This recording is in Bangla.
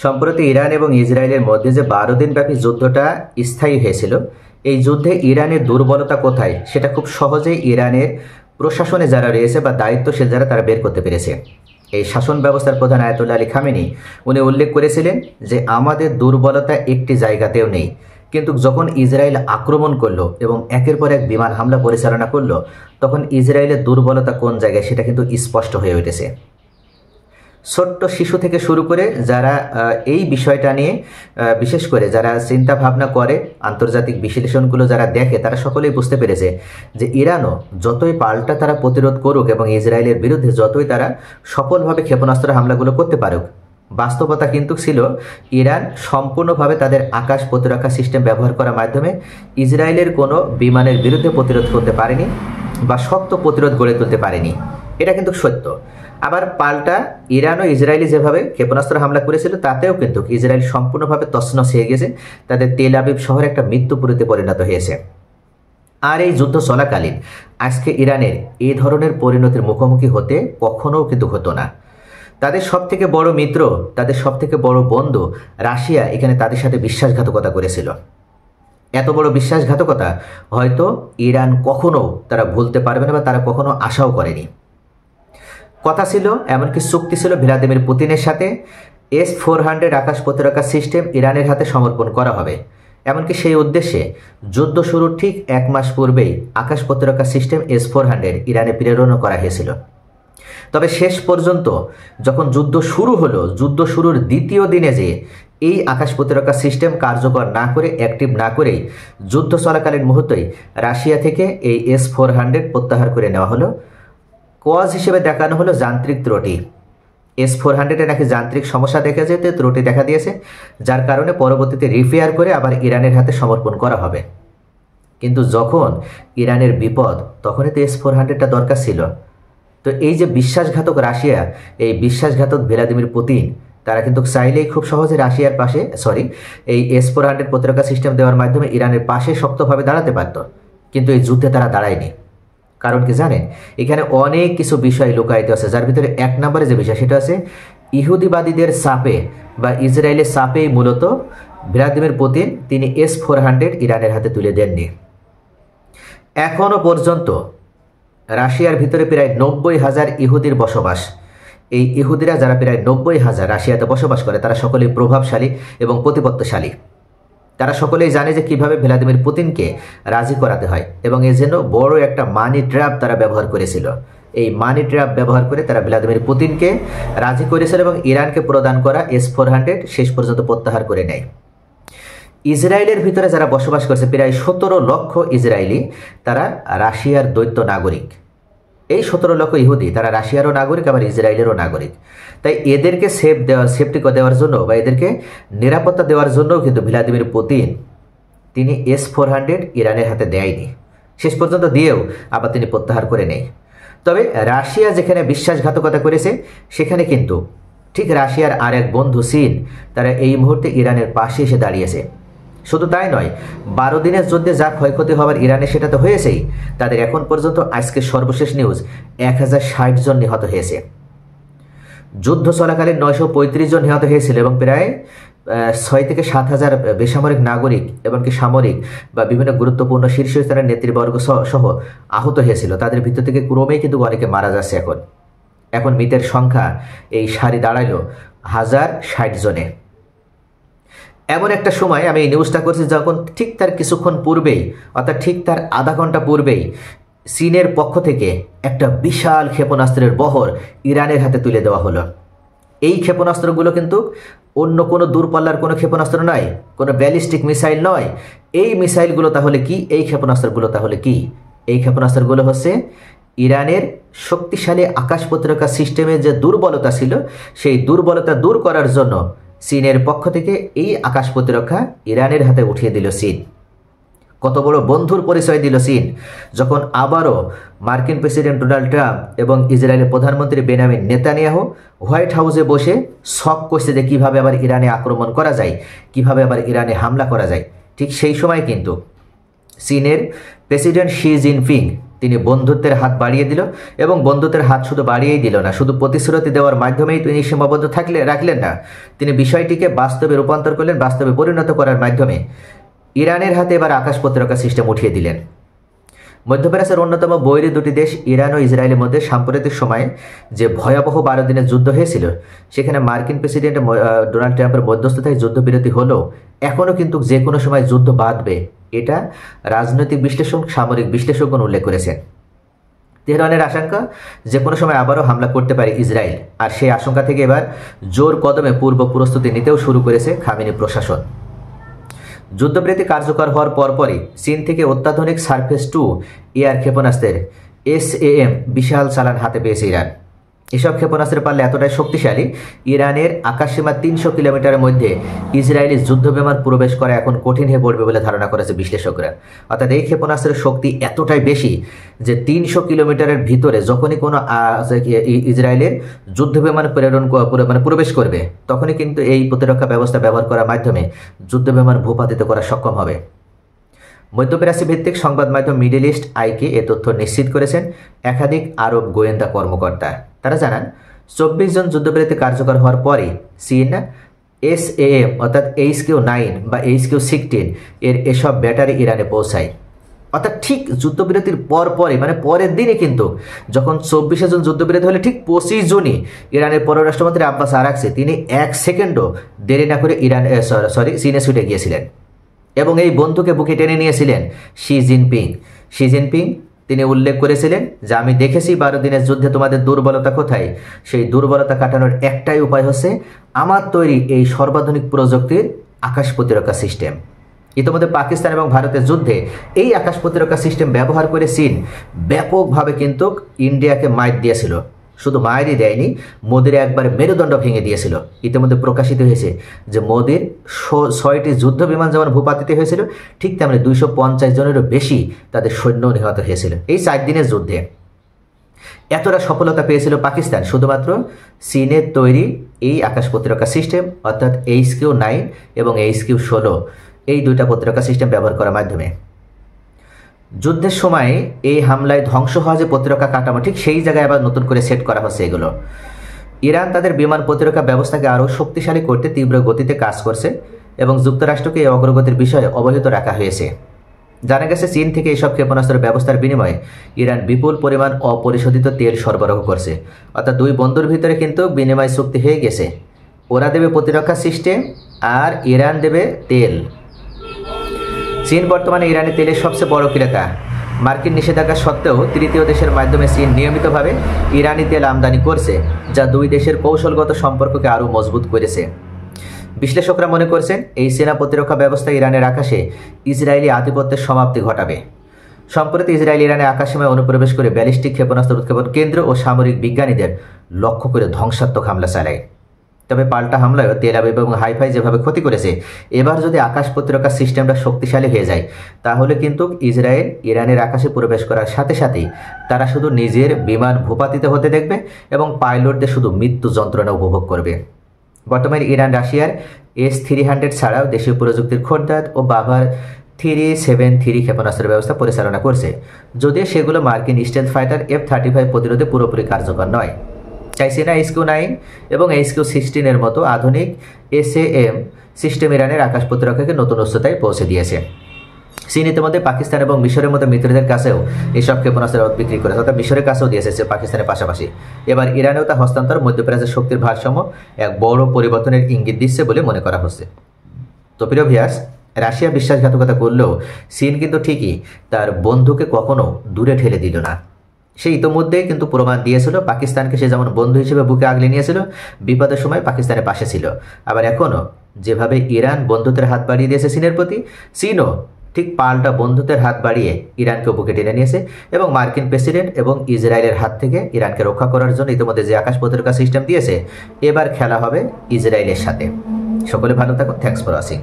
সম্প্রতি ইরান এবং ইসরায়েলের মধ্যে যে 12 দিনব্যাপী যুদ্ধটা স্থায়ী হয়েছিল, এই যুদ্ধে ইরানের দুর্বলতা কোথায় সেটা খুব সহজেই ইরানের প্রশাসনে যারা রয়েছে বা দায়িত্বশীল যারা তারা বের করতে পেরেছে। এই শাসন ব্যবস্থার প্রধান আয়াতুল্লাহ আলী খামেনি উনি উল্লেখ করেছিলেন যে আমাদের দুর্বলতা একটি জায়গাতেও নেই, কিন্তু যখন ইসরায়েল আক্রমণ করলো এবং একের পর এক বিমান হামলা পরিচালনা করলো, তখন ইসরায়েলের দুর্বলতা কোন জায়গায় সেটা কিন্তু স্পষ্ট হয়ে উঠেছে। ছোট্ট শিশু থেকে শুরু করে যারা এই বিষয়টা নিয়ে বিশেষ করে যারা চিন্তা ভাবনা করে, আন্তর্জাতিক বিশ্লেষণগুলো যারা দেখে, তারা সকলেই বুঝতে পেরেছে যে ইরানও যতই পাল্টা তারা প্রতিরোধ করুক এবং ইসরায়েলের বিরুদ্ধে যতই তারা সফলভাবে ক্ষেপণাস্ত্র হামলাগুলো করতে পারুক, বাস্তবতা কিন্তু ছিল ইরান সম্পূর্ণভাবে তাদের আকাশ প্রতিরক্ষা সিস্টেম ব্যবহার করার মাধ্যমে ইসরায়েলের কোনো বিমানের বিরুদ্ধে প্রতিরোধ করতে পারেনি বা শক্ত প্রতিরোধ গড়ে তুলতে পারেনি। এটা কিন্তু সত্য। আবার পাল্টা ইরান ও ইসরায়েলি যেভাবে ক্ষেপণাস্ত্র হামলা করেছিল, তাতেও কিন্তু ইসরায়েল সম্পূর্ণভাবে তছনছ হয়ে গেছে, তাদের তেল আবিব শহর একটা মৃত্যুপুরীতে পরিণত হয়েছে। আর এই যুদ্ধ চলাকালীন আজকে ইরানের এই ধরনের পরিণতির মুখোমুখি হতে কখনোও কিন্তু হতো না। তাদের সবথেকে বড় মিত্র, তাদের সবথেকে বড় বন্ধু রাশিয়া এখানে তাদের সাথে বিশ্বাসঘাতকতা করেছিল। এত বড় বিশ্বাসঘাতকতা হয়তো ইরান কখনো তারা ভুলতে পারবে না বা তারা কখনো আশাও করেনি। কথা ছিল, এমনকি চুক্তি ছিল ভ্লাদিমির পুতিনের সাথে S-400 আকাশ প্রতিরক্ষা সিস্টেম ইরানের হাতে সমর্পণ করা হবে। এমনকি সেই উদ্দেশ্যে যুদ্ধ শুরুর ঠিক 1 মাস পূর্বেই আকাশ প্রতিরক্ষা সিস্টেম S-400 ইরানে প্রেরণ করা হয়েছিল। তবে শেষ পর্যন্ত যখন যুদ্ধ শুরু হলো, যুদ্ধ শুরুর দ্বিতীয় দিনে যে এই আকাশ প্রতিরক্ষা সিস্টেম কার্যকর না করে, অ্যাক্টিভ না করেই যুদ্ধ চলাকালীন মুহূর্তেই রাশিয়া থেকে এই S-400 প্রত্যাহার করে নেওয়া হলো। কজ হিসেবে দেখানো হলো যান্ত্রিক ত্রুটি। S-400 নাকি যান্ত্রিক সমস্যা দেখা যেতে ত্রুটি দেখা দিয়েছে, যার কারণে পরবর্তীতে রিপেয়ার করে আবার ইরানের হাতে সমর্পণ করা হবে। কিন্তু যখন ইরানের বিপদ, তখনই তো S-400টা দরকার ছিল। তো এই যে বিশ্বাসঘাতক রাশিয়া, এই বিশ্বাসঘাতক ভ্লাদিমির পুতিন, তারা কিন্তু চাইলেই খুব সহজে রাশিয়ার পাশে এই S-400 প্রতিরক্ষা সিস্টেম দেওয়ার মাধ্যমে ইরানের পাশে শক্তভাবে দাঁড়াতে পারত, কিন্তু এই যুদ্ধে তারা দাঁড়ায়নি। কারণ কি জানেন, এখানে অনেক কিছু বিষয় লুকায়িত আছে, যার ভিতরে 1 নম্বরে যে বিষয় সেটা আছে ইহুদিবাদীদের চাপে বা ইসরায়েলের চাপেই মূলত ভ্লাদিমির পুতিন তিনি S-400 ইরানের হাতে তুলে দেননি। এখনও পর্যন্ত রাশিয়ার ভিতরে প্রায় 90,000 ইহুদির বসবাস। এই ইহুদিরা যারা প্রায় 90,000 রাশিয়াতে বসবাস করে, তারা সকলেই প্রভাবশালী এবং প্রতিপত্তিশালী। তারা সকলেই জানে যে কিভাবে ভ্লাদিমির পুতিনকে রাজি করাতে হয়, এবং এর জন্য বড় একটা মানি ট্র্যাপ তারা ব্যবহার করেছিল। এই মানি ট্র্যাপ ব্যবহার করে তারা ভ্লাদিমির পুতিনকে রাজি করেছিল এবং ইরানকে প্রদান করা S-400 শেষ পর্যন্ত প্রত্যাহার করে নেয়। ইসরায়েলের ভিতরে যারা বসবাস করছে প্রায় 17 লক্ষ ইসরায়েলি, তারা রাশিয়ার দ্বৈত নাগরিক। এই 17 লক্ষ ইহুদি তারা রাশিয়ারও নাগরিক আবার ইসরায়েলেরও নাগরিক। তাই এদেরকে সেফটি দেওয়ার জন্য বা এদেরকে নিরাপত্তা দেওয়ার জন্য কিন্তু ভ্লাদিমির পুতিন তিনি S-400 ইরানের হাতে দেয়নি। শেষ পর্যন্ত দিয়েও আবার তিনি প্রত্যাহার করে নেয়। তবে রাশিয়া যেখানে বিশ্বাসঘাতকতা করেছে, সেখানে কিন্তু ঠিক রাশিয়ার আর এক বন্ধু চীন, তারা এই মুহূর্তে ইরানের পাশে এসে দাঁড়িয়েছে। শুধু তাই নয়, 12 দিনের যুদ্ধে যা ক্ষয়ক্ষতি হওয়ার ইরানে সেটা তো হয়েছেই, তাদের এখন পর্যন্ত আজকের সর্বশেষ নিউজ 1060 জন নিহত হয়েছে। যুদ্ধ চলাকালীন 935 জন নিহত হয়েছিল এবং প্রায় 6 থেকে 7,000 বেসামরিক নাগরিক এমনকি সামরিক বা বিভিন্ন গুরুত্বপূর্ণ শীর্ষস্থানের নেতৃবর্গ সহ আহত হয়েছিল। তাদের ভিতর থেকে ক্রমেই কিন্তু অনেকে মারা যাচ্ছে। এখন মৃতের সংখ্যা এই সারি দাঁড়াইল 1060 জনে। এমন একটা সময় আমি এই নিউজটা করছি যখন ঠিক তার কিছুক্ষণ পূর্বেই, অর্থাৎ ঠিক তার আধা ঘন্টা পূর্বেই চীনের পক্ষ থেকে একটা বিশাল ক্ষেপণাস্ত্রের বহর ইরানের হাতে তুলে দেওয়া হলো। এই ক্ষেপণাস্ত্রগুলো কিন্তু অন্য কোনো দূরপাল্লার কোনো ক্ষেপণাস্ত্র নয়, কোনো ব্যালিস্টিক মিসাইল নয়। এই মিসাইলগুলো তাহলে কি? এই ক্ষেপণাস্ত্রগুলো তাহলে কি? এই ক্ষেপণাস্ত্রগুলো হচ্ছে ইরানের শক্তিশালী আকাশ প্রতিরক্ষা সিস্টেমের যে দুর্বলতা ছিল, সেই দুর্বলতা দূর করার জন্য চীনের পক্ষ থেকে এই আকাশ প্রতিরক্ষা ইরানের হাতে উঠিয়ে দিল চীন। কত বড় বন্ধুর পরিচয় দিল চীন, যখন আবারও মার্কিন প্রেসিডেন্ট ডোনাল্ড ট্রাম্প এবং ইসরায়েলের প্রধানমন্ত্রী বেনিয়ামিন নেতানিয়াহু হোয়াইট হাউসে বসে শক করছে যে কীভাবে আবার ইরানে আক্রমণ করা যায়, কিভাবে আবার ইরানে হামলা করা যায়। ঠিক সেই সময় কিন্তু চীনের প্রেসিডেন্ট শি জিনপিং তিনি বন্ধুত্বের হাত বাড়িয়ে দিল এবং বন্ধুত্বের হাত শুধু বাড়িয়েই দিল না, শুধু প্রতিশ্রুতি দেওয়ার মাধ্যমেই তিনি সীমাবদ্ধ রাখলেন না, তিনি বিষয়টিকে বাস্তবে রূপান্তর করলেন, বাস্তবে পরিণত করার মাধ্যমে ইরানের হাতে এবার আকাশ প্রতিরক্ষা সিস্টেম উঠিয়ে দিলেন। মধ্যপ্রাচ্যের অন্যতম বৈরী দুটি দেশ ইরান ও ইসরায়েলের মধ্যে সাম্প্রতিক সময়ে যে ভয়াবহ 12 দিনের যুদ্ধ হয়েছিল, সেখানে মার্কিন প্রেসিডেন্ট ডোনাল্ড ট্রাম্পের মধ্যস্থতায় যুদ্ধবিরতি হলেও এখনও কিন্তু যে কোনো সময় যুদ্ধ বাঁধবে, এটা রাজনৈতিক বিশ্লেষক, সামরিক বিশ্লেষকগণ উল্লেখ করেছেন। তেহরানের আশঙ্কা যে কোনো সময় আবারও হামলা করতে পারে ইসরায়েল, আর সেই আশঙ্কা থেকে এবার জোর কদমে পূর্ব প্রস্তুতি নিতেও শুরু করেছে খামেনি প্রশাসন। যুদ্ধবিরতি কার্যকর হওয়ার পরপরই চীন থেকে অত্যাধুনিক সারফেস 2 এয়ার ক্ষেপণাস্ত্রের SAM বিশাল চালান হাতে পেয়েছে ইরান। এসব ক্ষেপণাস্ত্রের পাল্লা এতটাই শক্তিশালী, ইরানের আকাশসীমা 300 কিলোমিটারের মধ্যে ইসরায়েলি যুদ্ধবিমান প্রবেশ করা এখন কঠিন হয়ে পড়বে বলে ধারণা করেছে বিশ্লেষকরা। অর্থাৎ এই ক্ষেপণাস্ত্রের শক্তি এতটাই বেশি যে 300 কিলোমিটারের ভিতরে যখনই কোনো ইসরায়েলের যুদ্ধবিমান প্রবেশ করবে, তখনই কিন্তু এই প্রতিরক্ষা ব্যবস্থা ব্যবহার করার মাধ্যমে যুদ্ধবিমান ভূপাতিত করা সক্ষম হবে। মধ্যপ্রাচ্য ভিত্তিক সংবাদ মাধ্যম মিডল ইস্ট আইকে এ তথ্য নিশ্চিত করেছেন একাধিক আরব গোয়েন্দা কর্মকর্তা। তারা জানান 24 জন যুদ্ধবিরতি কার্যকর হওয়ার পরে চীন SAM অর্থাৎ HQ-9 বা HQ-16 এর এসব ব্যাটারি ইরানে পৌঁছায়। অর্থাৎ ঠিক যুদ্ধবিরতির পরই, মানে পরের দিনে কিন্তু যখন 24 জন যুদ্ধবিরতি হলে ঠিক 25 জনই ইরানের পররাষ্ট্রমন্ত্রী আব্বাস আরাকচি তিনি 1 সেকেন্ডও দেরি না করে চীনে ছুটে গিয়েছিলেন এবং এই বন্ধুকে বুকে টেনে নিয়েছিলেন শি জিনপিং। তিনি উল্লেখ করেছিলেন যে আমি দেখেছি 12 দিনের যুদ্ধে তোমাদের দুর্বলতা কোথায়, সেই দুর্বলতা কাটানোর একটাই উপায় হচ্ছে আমার তৈরি এই সর্বাধুনিক প্রযুক্তির আকাশ প্রতিরক্ষা সিস্টেম। ইতিমধ্যে পাকিস্তান এবং ভারতের যুদ্ধে এই আকাশ প্রতিরক্ষা সিস্টেম ব্যবহার করে চীন ব্যাপকভাবে কিন্তু ইন্ডিয়াকে মাইর দিয়েছিল। শুধু মায়েরই দেয়নি, মোদির একবার মেরুদণ্ড ভেঙে দিয়েছিল। ইতিমধ্যে প্রকাশিত হয়েছে যে মোদির 6টি যুদ্ধ বিমান যেমন ভূপাতিত হয়েছিল, ঠিক তেমনি 250 জনেরও বেশি তাদের সৈন্য নিহত হয়েছিল এই 4 দিনের যুদ্ধে। এতটা সফলতা পেয়েছিল পাকিস্তান শুধুমাত্র চীনের তৈরি এই আকাশ প্রতিরক্ষা সিস্টেম অর্থাৎ HQ-9 এবং HQ-16 এই দুইটা প্রতিরক্ষা সিস্টেম ব্যবহার করার মাধ্যমে। যুদ্ধের সময় এই হামলায় ধ্বংস হওয়া যে প্রতিরক্ষা কাঠামো, ঠিক সেই জায়গায় আবার নতুন করে সেট করা হচ্ছে এগুলো। ইরান তাদের বিমান প্রতিরক্ষা ব্যবস্থাকে আরও শক্তিশালী করতে তীব্র গতিতে কাজ করছে এবং যুক্তরাষ্ট্রকে এই অগ্রগতির বিষয়ে অবহিত রাখা হয়েছে। জানা গেছে চীন থেকে এসব ক্ষেপণাস্ত্র ব্যবস্থার বিনিময়ে ইরান বিপুল পরিমাণ অপরিশোধিত তেল সরবরাহ করছে। অর্থাৎ দুই বন্ধুর ভিতরে কিন্তু বিনিময় চুক্তি হয়ে গেছে, ওরা দেবে প্রতিরক্ষা সিস্টেম আর ইরান দেবে তেল। চীন বর্তমানে ইরানি তেলের সবচেয়ে বড় ক্রেতা। মার্কিন নিষেধাজ্ঞা সত্ত্বেও তৃতীয় দেশের মাধ্যমে চীন নিয়মিতভাবে ইরানি তেল আমদানি করছে, যা দুই দেশের কৌশলগত সম্পর্ককে আরও মজবুত করেছে। বিশ্লেষকরা মনে করছেন এই সেনা প্রতিরক্ষা ব্যবস্থা ইরানের আকাশে ইসরায়েলি আধিপত্যের সমাপ্তি ঘটাবে। সম্প্রতি ইসরায়েল ইরানের আকাশসীমায় অনুপ্রবেশ করে ব্যালিস্টিক ক্ষেপণাস্ত্র উৎক্ষেপণ কেন্দ্র ও সামরিক বিজ্ঞানীদের লক্ষ্য করে ধ্বংসাত্মক হামলা চালায়। তবে পাল্টা হামলায় তেল আবিব এবং হাইফাই যেভাবে ক্ষতি করেছে, এবার যদি আকাশ প্রতিরক্ষা সিস্টেমটা শক্তিশালী হয়ে যায়, তাহলে কিন্তু ইসরায়েল ইরানের আকাশে প্রবেশ করার সাথে সাথেই তারা শুধু নিজের বিমান ভূপাতিত হতে দেখবে এবং পাইলটদের শুধু মৃত্যু যন্ত্রণা উপভোগ করবে। বর্তমানে ইরান রাশিয়ার S-300 ছাড়াও দেশীয় প্রযুক্তির খোরদাদ ও বাভার 373 ক্ষেপণাস্ত্র ব্যবস্থা পরিচালনা করছে, যদিও সেগুলো মার্কিন স্টেলথ ফাইটার F-35 প্রতিরোধে পুরোপুরি কার্যকর নয়। তাই চীনা HQ-9 এবং HQ-16 এর মতো আধুনিক SAM সিস্টেম ইরানের আকাশ প্রতিরক্ষাকে নতুন উচ্চতায় পৌঁছে দিয়েছে। চীন ইতিমধ্যে পাকিস্তান এবং মিশরের মতো মিত্রদের কাছেও এসব ক্ষেপণাস্ত্র বিক্রি করেছে, অর্থাৎ মিশরের কাছেও দিয়েছে পাকিস্তানের পাশাপাশি। এবার ইরানেও তা হস্তান্তর মধ্যপ্রাচ্যের শক্তির ভারসাম্য এক বড় পরিবর্তনের ইঙ্গিত দিচ্ছে বলে মনে করা হচ্ছে। তো প্রিয় ভিউয়ার্স, রাশিয়া বিশ্বাসঘাতকতা করলেও চীন কিন্তু ঠিকই তার বন্ধুকে কখনো দূরে ঠেলে দিল না। সে ইতিমধ্যেই কিন্তু প্রমাণ দিয়েছিল, পাকিস্তানকে সে যেমন বন্ধু হিসেবে বুকে আগলে নিয়েছিল, বিপদের সময় পাকিস্তানের পাশে ছিল। আবার এখনও যেভাবে ইরান বন্ধুত্বের হাত বাড়িয়ে দিয়েছে চীনের প্রতি, চীনও ঠিক পাল্টা বন্ধুত্বের হাত বাড়িয়ে ইরানকে বুকে টেনে নিয়েছে এবং মার্কিন প্রেসিডেন্ট এবং ইসরায়েলের হাত থেকে ইরানকে রক্ষা করার জন্য ইতিমধ্যে যে আকাশ প্রতিরক্ষা সিস্টেম দিয়েছে, এবার খেলা হবে ইসরায়েলের সাথে। সকলে ভালো থাকুন। Thanks for watching.